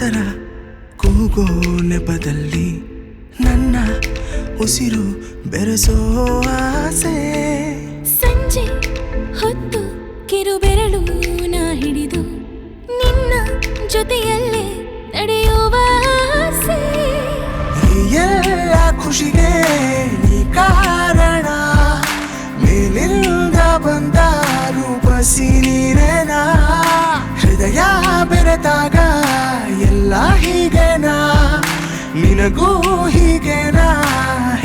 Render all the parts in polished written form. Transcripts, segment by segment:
ಹೆಸರ ಕೂಗೋ ನೆಪದಲ್ಲಿ ನನ್ನ ಉಸಿರು ಬೆರೆಸೋ ಆಸೆ. ಸಂಜೆ ಹೊತ್ತು ಕಿರುಬೆರಳು ನಾ ಹಿಡಿದು ನಿನ್ನ ಜೊತೆಯಲ್ಲೇ ನಡೆಯುವ ಆಸೆ. ಎಲ್ಲ ಖುಷಿಗೆ ನೀ ಕಾರಣ, ಮೇಲಿಂದ ಬಂದ ರೂಪಸಿ ನೀರೇನಾ. ಹೃದಯ ಬೆರೆತಾಗ ಎಲ್ಲ ಹೀಗೆನಾ, ನಿನಗೂ ಹೀಗೆನಾ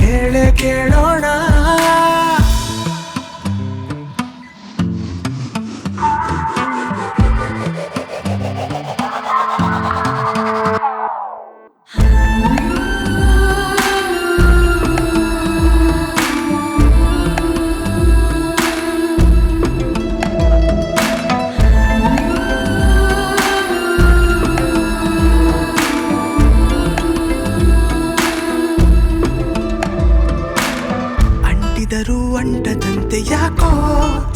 ಹೇಳೆ ಕೇಳೋಣ. ಅಂಟದಂತೆ ಯಾಕೋ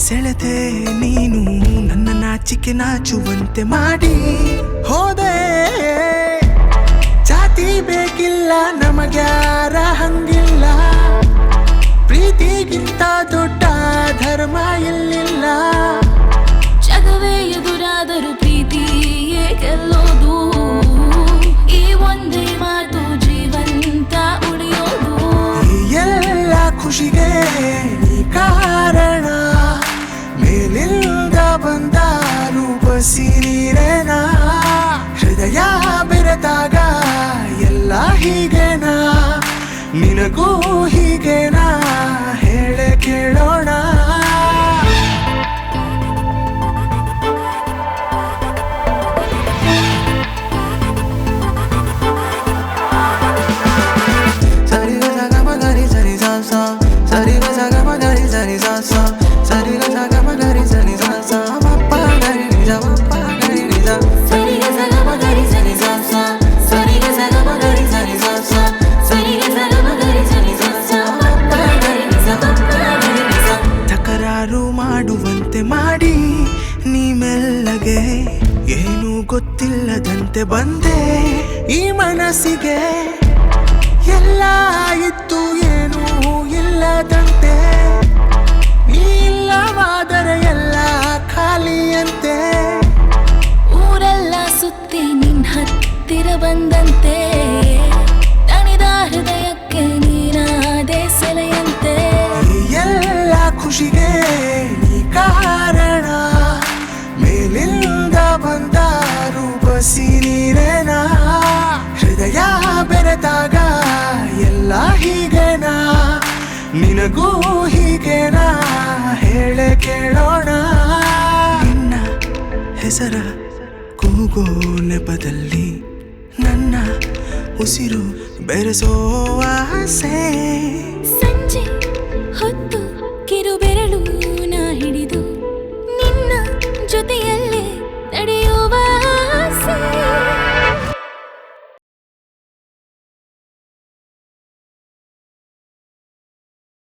ಸೆಳೆದೆ ನೀನು, ನನ್ನ ನಾಚಿಕೆ ನಾಚುವಂತೆ ಮಾಡಿ ಹೋದೆ. ಜಾತಿ ಬೇಕಿಲ್ಲ ನಮಗ್ಯಾರ ಹಂಗಿಲ್ಲ, ಪ್ರೀತಿಗಿಂತ ದೊಡ್ಡ ಧರ್ಮ ಇಲ್ಲಿಲ್ಲ. ಜಗವೇ ಎದುರಾದರೂ ಪ್ರೀತಿಯೇ ಗೆಲ್ಲೋದು, ಈ ಒಂದೇ ಮಾತು ಜೀವಂತ ಉಳಿಯೋದು. ಎಲ್ಲ ಖುಷಿಗೆ ನೀ ಕಾರಣ, ಮೇಲಿಂದ ಬಂದ ರೂಪಸಿ ನೀರೇನಾ. ಹೃದಯ ಬೆರೆತಾಗ ಎಲ್ಲ ಹೀಗೆನಾ, ನಿನಗೂ ಹೀಗೆನಾ ಹೇಳೆ ಕೇಳೋಣ. ತಕರಾರು ಮಾಡುವಂತೆ ಮಾಡಿ ನೀ ಮೆಲ್ಲಗೆ, ಏನು ಗೊತ್ತಿಲ್ಲದಂತೆ ಬಂದೆ ಈ ಮನಸ್ಸಿಗೆ. ಎಲ್ಲ ಇತ್ತು ಏನೂ ಇಲ್ಲದಂತೆ, ನೀ ಇಲ್ಲವಾದರೆ ಎಲ್ಲ ಖಾಲಿಯಂತೆ. ಊರೆಲ್ಲ ಸುತ್ತಿ ನಿನ್ ಹತ್ತಿರ ಬಂದಂತೆ, ತಣಿದ ಹೃದಯಕ್ಕೆ ನೀನಾದೆ ಸೆಲೆಯಂತೆ. ಎಲ್ಲ ಖುಷಿಗೆ ನೀ ಕಾರಣ, ಮೇಲಿಂದ ಬಂದ ರೂಪಸಿ ನೀರೇನಾ. ಹೃದಯ ಬೆರೆತಾಗ ಎಲ್ಲ ಹೀಗೆನಾ, ನಿನಗೂ ಹೀಗೆನಾ ಹೇಳೆ ಕೇಳೋಣ. ನಿನ್ನ ಹೆಸರ ಕೂಗೋ ನೆಪದಲ್ಲಿ ನನ್ನ ಉಸಿರು ಬೆರೆಸೋ ಆಸೆ.